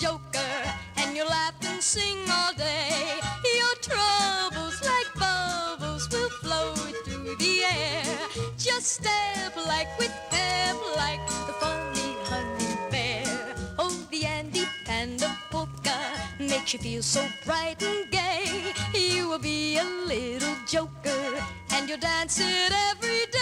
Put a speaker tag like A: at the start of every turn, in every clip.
A: joker, and you laugh and sing all day. Your troubles like bubbles will flow through the air. Just step like with pep, like the funny honey bear. Oh, the Andy Panda polka makes you feel so bright and gay. You will be a little joker, and you'll dance it every day.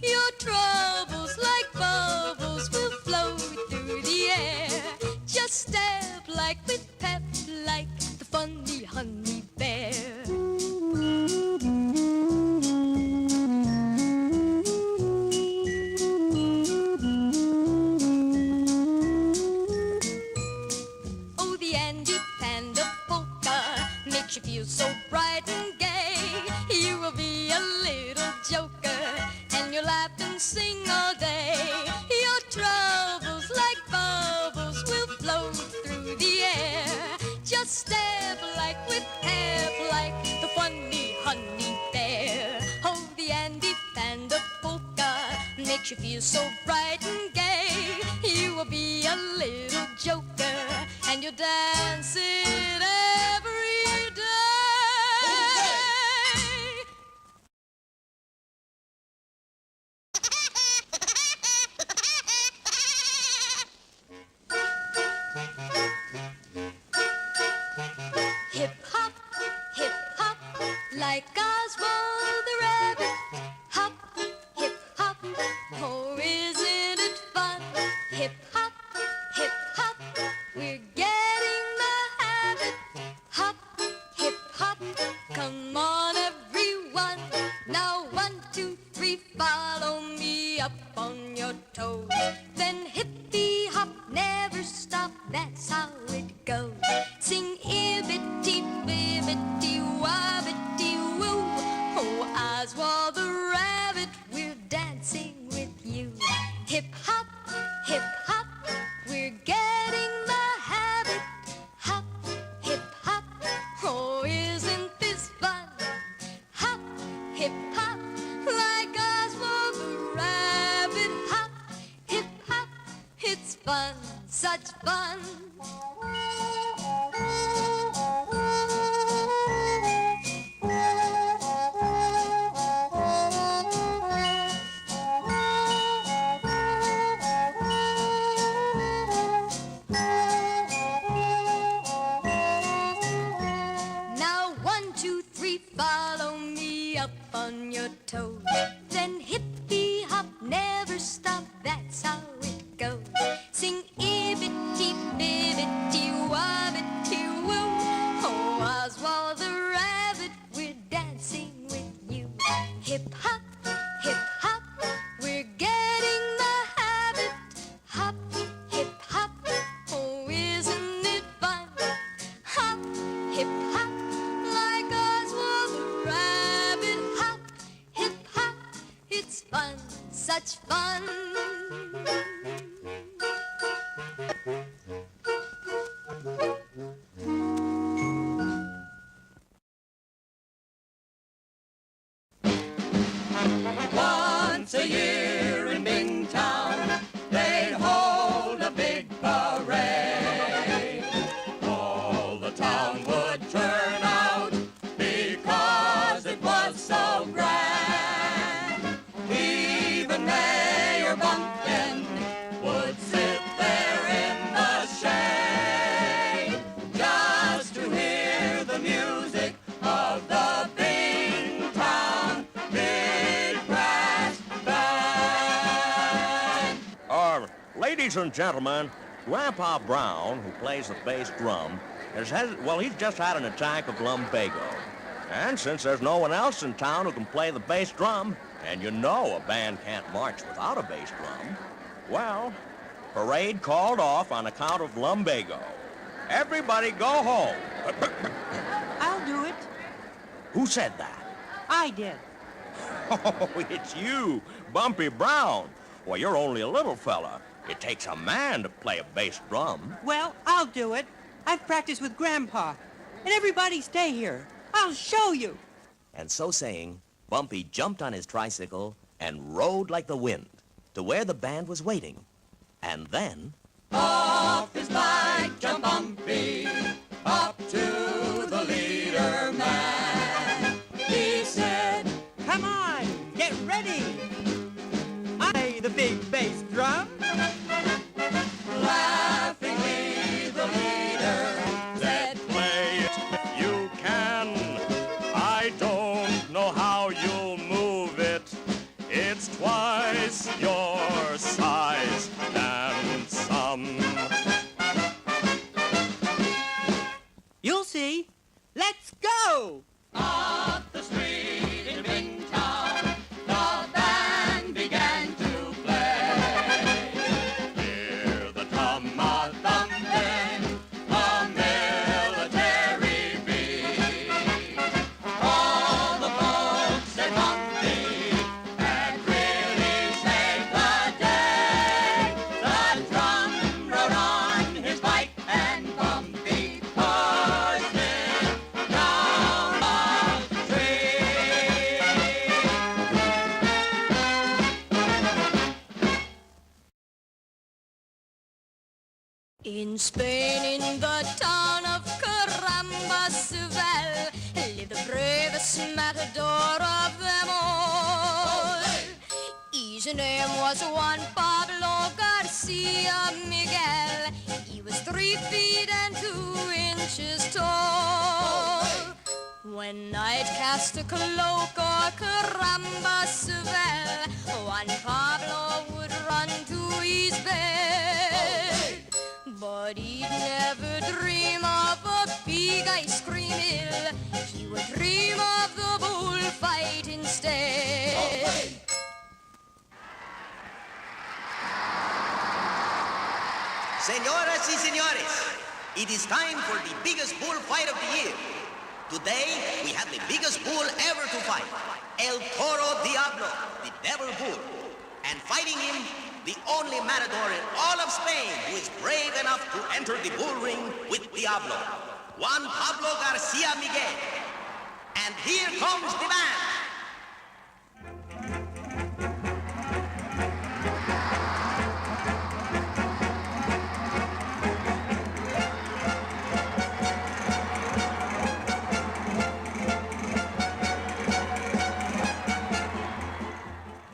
A: Your troubles like bubbles will flow through the air. Just step like with pep, like the funny honey bear. Oh, the Andy Panda polka makes you feel so bright and gay. You will be a little joker, and you'll laugh and sing all day. Your troubles like bubbles will flow through the air. Just step like with pep, like the funny honey bear. Oh, the Andy Panda polka makes you feel so bright and gay. You will be a little joker, and you'll dance it every day. Hip hop, like Oswald the rabbit. Hop, hip hop, oh, isn't it fun? Hip hop, we're getting the habit. Hop, hip hop, come on everyone. Now 1, 2, 3, follow me up on your toes. Then hippy hop, never stop, that's how it goes. Sing ibbity bibbity wobbity woo. Oh, Oswald the rabbit, we're dancing with you. Hip hop, we're getting the habit. Hop, hip hop, oh, isn't this fun? Hop, hip hop, like Oswald the rabbit. Hop, hip hop, it's fun, such fun. Now 1, 2, 3, follow me up on your toes. Then hippy hop, never stop, that's how it goes. Sing ibbity bibbity wobbity woo. Oh, Oswald the rabbit, we're dancing with you. Hip hop, we're getting the habit. Hop, hip hop, oh, isn't it fun? Hop, hip hop, like Oswald the rabbit. Hop, hip hop, it's fun, such fun.
B: Once a year in Bingtown, they'd hold a big parade. All the town would turn out because it was so grand. Even Mayor Bumpkin would sit there in the shade just to hear the music of the Bingtown Big Brass Band.
C: Ladies and gentlemen, Grandpa Brown, who plays the bass drum, he's just had an attack of lumbago. And since there's no one else in town who can play the bass drum, and you know a band can't march without a bass drum, well, parade called off on account of lumbago. Everybody go home.
D: I'll do it.
C: Who said that?
D: I did.
C: Oh, it's you, Bumpy Brown. Well, you're only a little fella. It takes a man to play a bass drum.
D: Well, I'll do it. I've practiced with Grandpa. And everybody stay here. I'll I'll show you.
E: And so saying, Bumpy jumped on his tricycle and rode like the wind to where the band was waiting. And then...
B: Off his bike jumped Bumpy, up to the leader man. He said,
F: Come on, get ready. I play the big bass drum.
B: laughingly the leader said,
C: Play it if you can. I don't know how you'll move it. It's twice your size and some.
F: You'll see. Let's go.
B: up the street in Bingtown, the band began to play.
C: Hear the drum a thumping,
B: A military beat. All the folks said Bumpy had really saved the day. The drum rode on his bike and Bumpy pushed it down the street.
A: In Spain, in the town of Carambasvel, lived the bravest matador of them all. His name was Juan Pablo Garcia Miguel. He was 3 feet and 2 inches tall. When night cast a cloak o'er Carambasvel, Juan Pablo would run to his bed. But he'd never dream of a big ice cream hill. He would dream of the bullfight instead.
G: Señoras y señores, it is time for the biggest bullfight of the year. Today, we have the biggest bull ever to fight, El Toro Diablo, the devil bull. And fighting him, the only matador in all of Spain who is brave enough to enter the bull ring with Diablo, Juan Pablo Garcia Miguel. And here comes the band.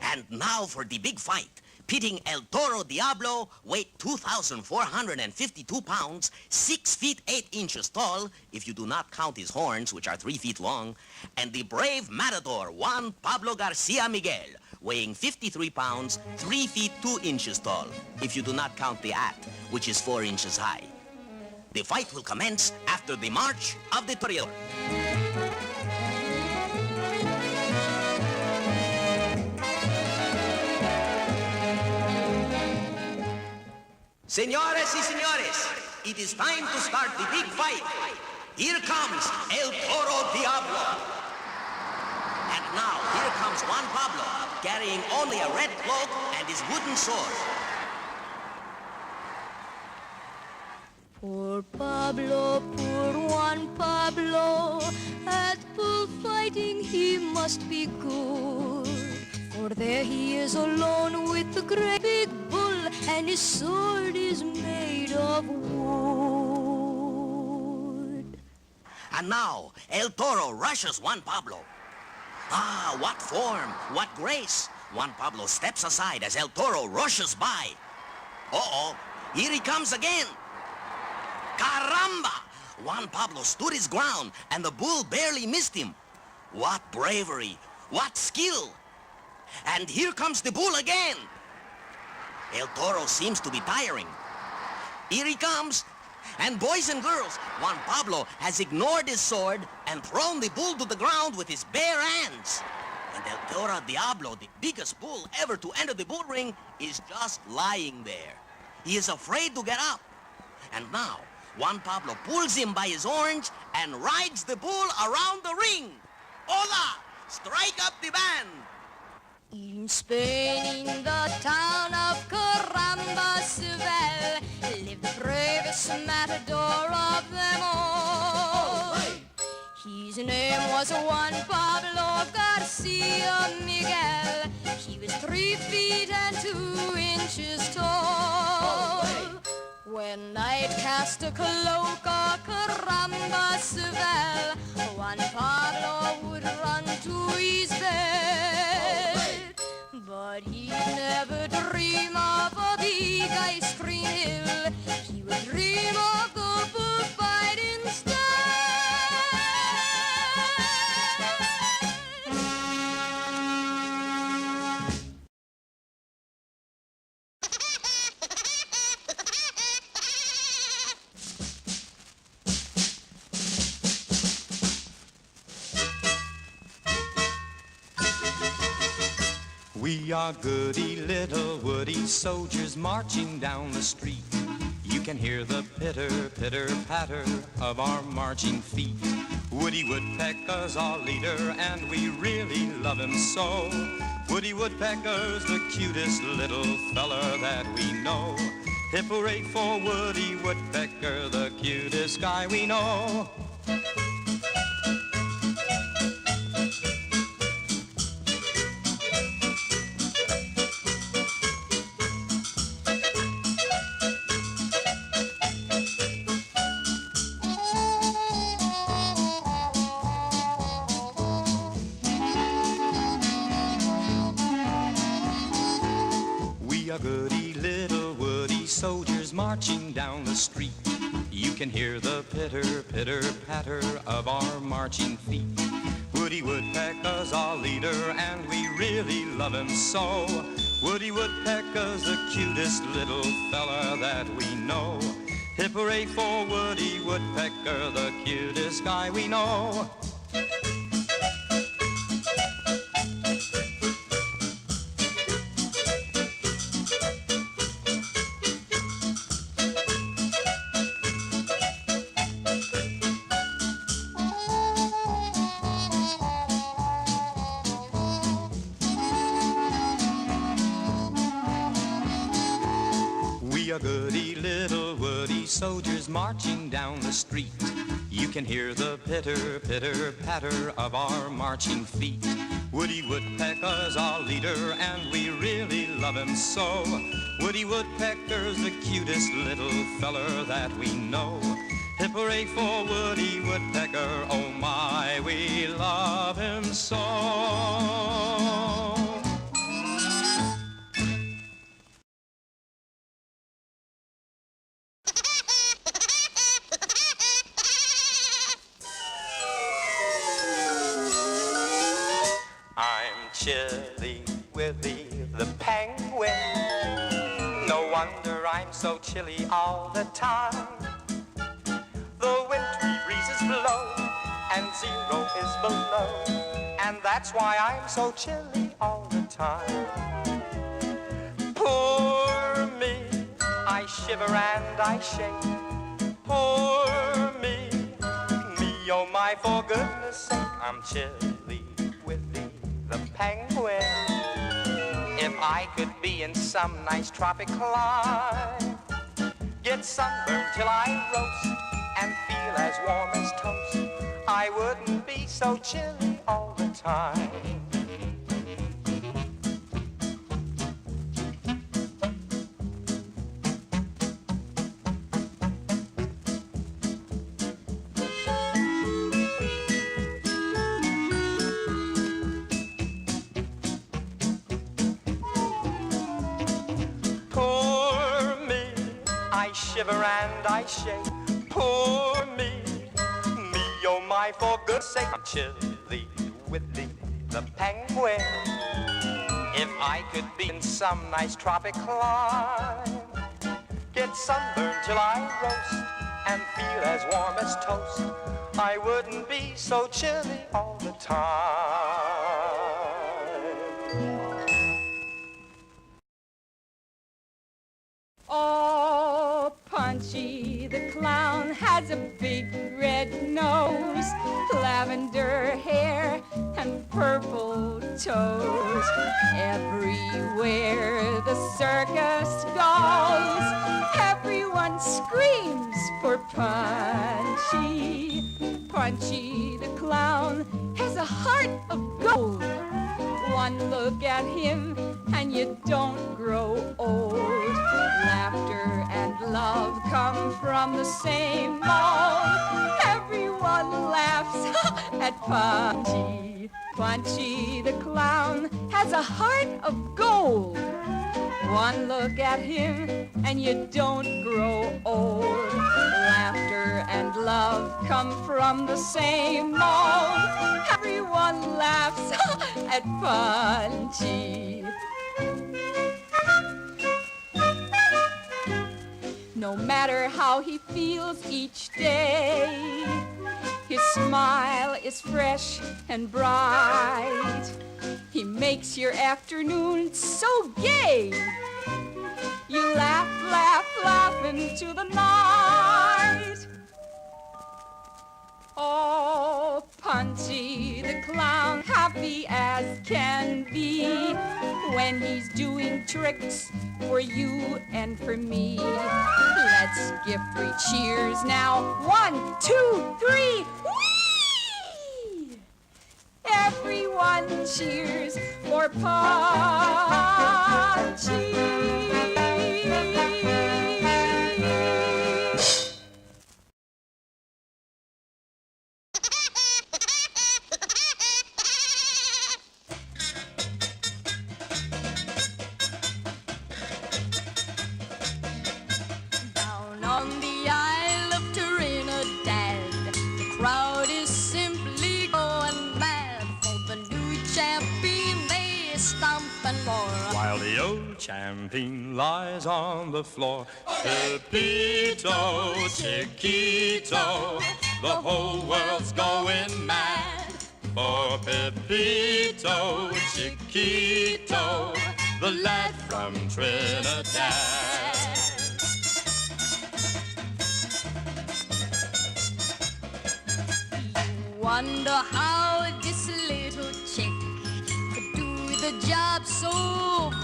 G: And now for the big fight. Pitting El Toro Diablo, weight 2,452 pounds, 6 feet 8 inches tall, if you do not count his horns, which are 3 feet long, and the brave matador Juan Pablo Garcia Miguel, weighing 53 pounds, 3 feet 2 inches tall, if you do not count the hat, which is 4 inches high. The fight will commence after the March of the Toreador. Señores y señores, it is time to start the big fight. Here comes El Toro Diablo. And now, here comes Juan Pablo, carrying only a red cloak and his wooden sword.
A: Poor Pablo, poor Juan Pablo, at bullfighting he must be good. For there he is alone with the great big bull, and his sword is made of wood.
G: And now, El Toro rushes Juan Pablo. Ah, what form, what grace. Juan Pablo steps aside as El Toro rushes by. Uh-oh, here he comes again. Caramba! Juan Pablo stood his ground, and the bull barely missed him. What bravery, what skill. And here comes the bull again. El Toro seems to be tiring. Here he comes. And boys and girls, Juan Pablo has ignored his sword and thrown the bull to the ground with his bare hands. And El Toro Diablo, the biggest bull ever to enter the bull ring, is just lying there. He is afraid to get up. And now, Juan Pablo pulls him by his horns and rides the bull around the ring. Hola! Strike up the band!
A: In Spain, in the town of Carambasvel, lived the bravest matador of them all. He His name was Juan Pablo Garcia Miguel. He was 3 feet and 2 inches tall. When night cast a cloak, a caramba Seville, Juan Pablo would run to his bed. But he'd never dream of a big ice cream hill. He would dream of the bullfight instead.
H: We are goody little woody soldiers marching down the street. You can hear the pitter, pitter, patter of our marching feet. Woody Woodpecker's our leader and we really love him so. Woody Woodpecker's the cutest little feller that we know. Hip hooray for Woody Woodpecker, the cutest guy we know. Goody little woody soldiers marching down the street. You can hear the pitter, pitter, patter of our marching feet. Woody Woodpecker's our leader and we really love him so. Woody Woodpecker's the cutest little fella that we know. Hip hooray for Woody Woodpecker, the cutest guy we know. Goody little woody soldiers marching down the street. You can hear the pitter, pitter, patter of our marching feet. Woody Woodpecker's our leader and we really love him so. Woody Woodpecker's the cutest little feller that we know. Hip hooray for Woody Woodpecker, oh my, we love him so. Chilly Willy the penguin. No wonder I'm so chilly all the time. The wintry breezes blow and 0 is below, and that's why I'm so chilly all the time. Poor me, I shiver and I shake. Poor me, me oh my, for goodness sake, I'm chilly Willy the penguin. If I could be in some nice tropic clime, get sunburned till I roast and feel as warm as toast, I wouldn't be so chilly all the time. I shiver and I shake. Poor me, me oh my, for goodness sake, I'm chilly Willy the penguin. If I could be in some nice tropic clime, get sunburned till I roast and feel as warm as toast, I wouldn't be so chilly all the time.
I: Oh, Punchy the clown has a big red nose, lavender hair and purple toes. Everywhere the circus goes, everyone screams for Punchy. Punchy the clown has a heart of gold. One look at him and you don't grow old. Laughter and love come from the same mold. Everyone laughs at Punchy. Punchy the clown has a heart of gold. One look at him and you don't grow old. Laughter and love come from the same mold. Everyone laughs at Punchy. No matter how he feels each day, his smile is fresh and bright. He makes your afternoon so gay. You laugh, laugh, laugh into the night. Oh, Punchy the clown, happy as can be when he's doing tricks for you and for me. Let's give 3 cheers now. 1, 2, 3, whee! Everyone cheers for Punchy.
A: Down on the Isle of Trinidad, the crowd is simply going mad. For the new champion, they stomp and roar.
H: While the old champion lies on the floor. Pepito, Chiquito, the whole world's going mad. For Pepito, Chiquito, the lad from Trinidad.
A: Wonder how this little chick could do the job so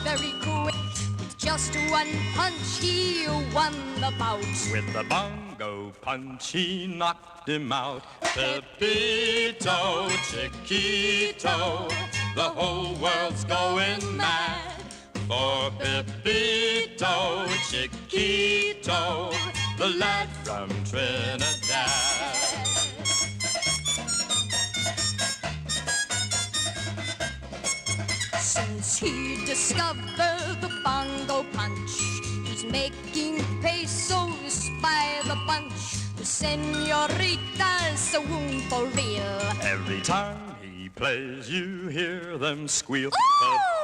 A: very quick. With just 1 punch, he won the bout.
H: With the bongo punch, he knocked him out. Pepito, Chiquito, the whole world's going mad. For Pepito, Chiquito, the lad from Trinidad.
A: Since he discovered the bongo punch, he's making pesos by the bunch. The señoritas a wound for real.
H: Every time he plays, you hear them squeal.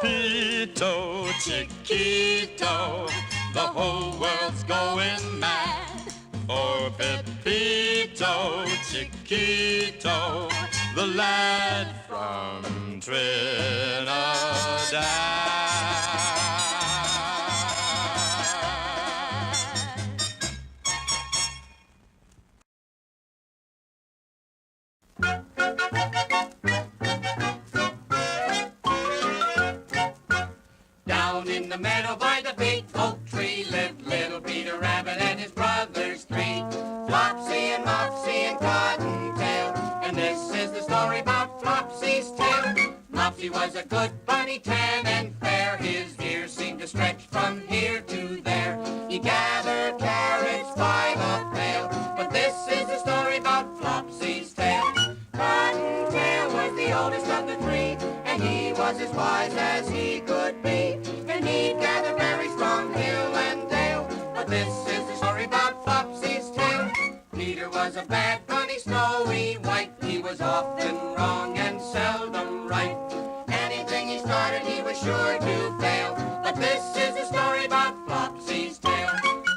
H: Pepito, Chiquito, the whole world's going mad. For Pepito, Chiquito, the lad from Trinidad.
B: Down in the meadow by the big oak tree lived little Peter Rabbit and his brothers 3, Flopsy and Mopsy and Cottontail. And this is the story about Flopsy's tail. Mopsy was a good bunny, tan and fair. His ears seemed to stretch from here to there. He gathered carrots by the pail. But this is the story about Flopsy's tail. Cottontail was the oldest of the 3, and he was as wise as he could be. And he'd gather berries from hill and dale. But this is the story about Flopsy's tail. Peter was a bad bunny, snowy white. He was often wrong and seldom right. Anything he started, he was sure to fail. But this is the story about Flopsy's tail.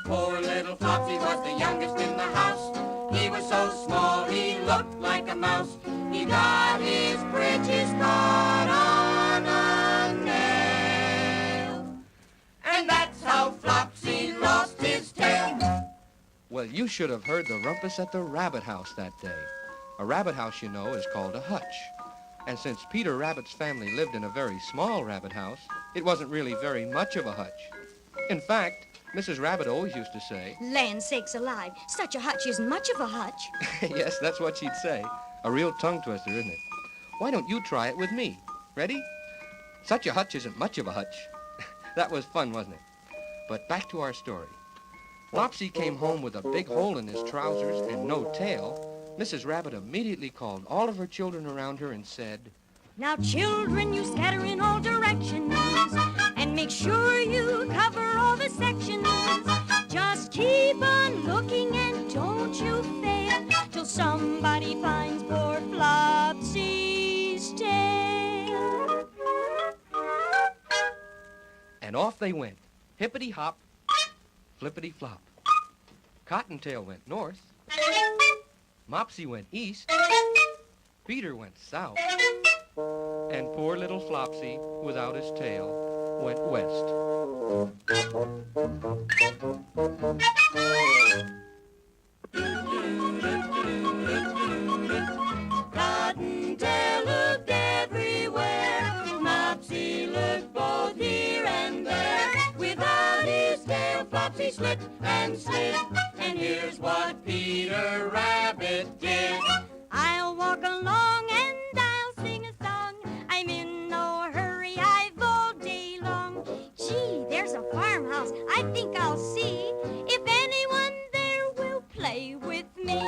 B: Poor little Flopsy was the youngest in the house. He was so small, he looked like a mouse. He got his britches caught on a nail. And that's how Flopsy lost his tail.
J: Well, you should have heard the rumpus at the rabbit house that day. A rabbit house, you know, is called a hutch. And since Peter Rabbit's family lived in a very small rabbit house, it wasn't really very much of a hutch. In fact, Mrs. Rabbit always used to say,
A: Land sakes alive, such a hutch isn't much of a hutch.
J: yes, that's what she'd say. A real tongue twister, isn't it? Why don't you try it with me? Ready? Such a hutch isn't much of a hutch. That was fun, wasn't it? But back to our story. Flopsy came home with a big hole in his trousers and no tail. Mrs. Rabbit immediately called all of her children around her and said,
A: Now, children, you scatter in all directions and make sure you cover all the sections. Just keep on looking and don't you fail till somebody finds poor Flopsy's tail.
J: and off they went, hippity-hop, flippity-flop. Cottontail went north, Mopsy went east, Peter went south, and poor little Flopsy, without his tail, went west.
A: Cottontail looked everywhere, Mopsy looked both here and there. Without his tail, Flopsy slipped and slid, and here's what Peter Rabbit did. I'll walk along and I'll sing a song. I'm in no hurry, I've all day long. Gee, there's a farmhouse, I think I'll see if anyone there will play with me.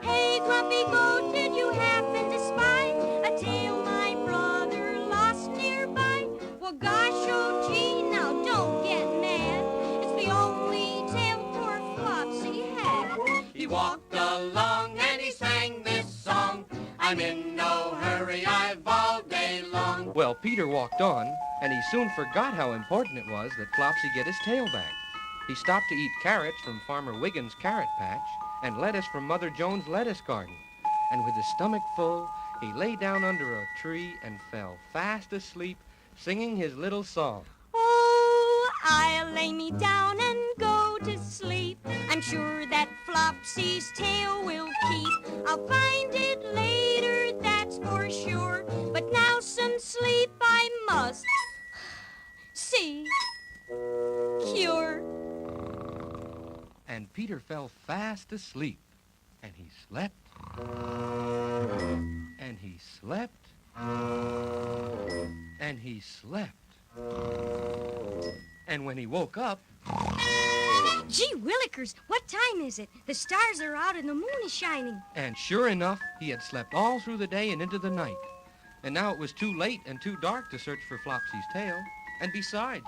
A: Hey, Grumpy Goat, did you happen to spy a tail my brother lost nearby? Well, gosh, oh gee, now don't get mad. It's the only tail poor Flopsy had.
B: He walked along and he sang this song. I'm in no hurry, I've all day long.
J: Well, Peter walked on, and he soon forgot how important it was that Flopsy get his tail back. He stopped to eat carrots from Farmer Wiggins' carrot patch and lettuce from Mother Jones' lettuce garden. And with his stomach full, he lay down under a tree and fell fast asleep, singing his little song.
A: Oh, I'll lay me down and go to sleep. I'm sure that Flopsy's tail will keep. I'll find it later, that's for sure. But now some sleep I must see. Cure.
J: And Peter fell fast asleep, and he slept, and he slept, and he slept. And when he woke up...
A: Gee willikers, what time is it? The stars are out and the moon is shining.
J: And sure enough, he had slept all through the day and into the night. And now it was too late and too dark to search for Flopsy's tail. And besides,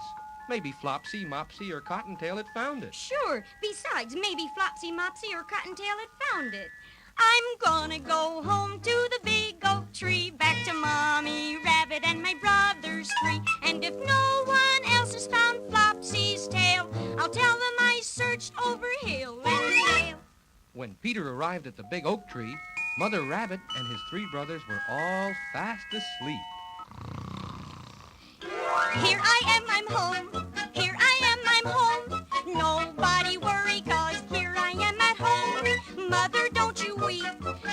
J: maybe Flopsy, Mopsy, or Cottontail had found it.
A: Sure. Besides, maybe Flopsy, Mopsy, or Cottontail had found it. I'm gonna go home to the big oak tree, back to Mommy Rabbit and my brothers three. And if no one else has found Flopsy's tail, I'll tell them I searched over hill and dale.
J: When Peter arrived at the big oak tree, Mother Rabbit and his three brothers were all fast asleep.
A: Here I am, I'm home. Here I am, I'm home. Nobody worry, 'cause here I am at home. Mother, don't you weep.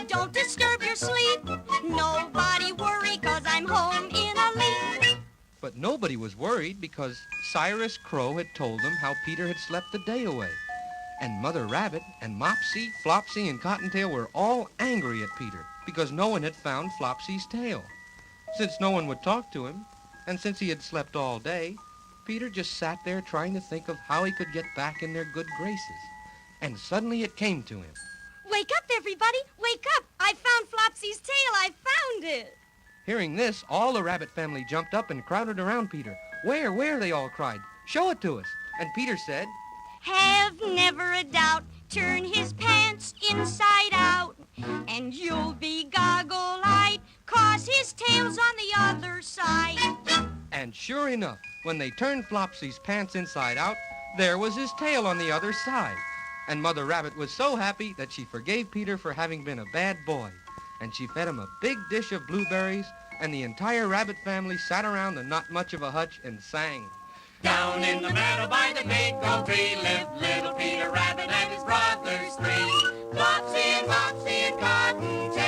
A: Don't disturb your sleep. Nobody worry, 'cause I'm home in a leap.
J: But nobody was worried because Cyrus Crow had told them how Peter had slept the day away. And Mother Rabbit and Mopsy, Flopsy, and Cottontail were all angry at Peter because no one had found Flopsy's tail. Since no one would talk to him, and since he had slept all day, Peter just sat there trying to think of how he could get back in their good graces. And suddenly it came to him.
A: Wake up, everybody! Wake up! I found Flopsy's tail! I found it!
J: Hearing this, all the rabbit family jumped up and crowded around Peter. Where, they all cried. Show it to us. And Peter said,
A: Have never a doubt, turn his pants inside out, and you'll be goggle-eyed, 'cause his tail's on the other side.
J: and sure enough, when they turned Flopsy's pants inside out, there was his tail on the other side. And Mother Rabbit was so happy that she forgave Peter for having been a bad boy. And she fed him a big dish of blueberries, and the entire rabbit family sat around the Not Much of a Hutch and sang.
B: Down in the meadow by the big oak tree lived little Peter Rabbit and his brothers three. Flopsy and Mopsy and Cottontail.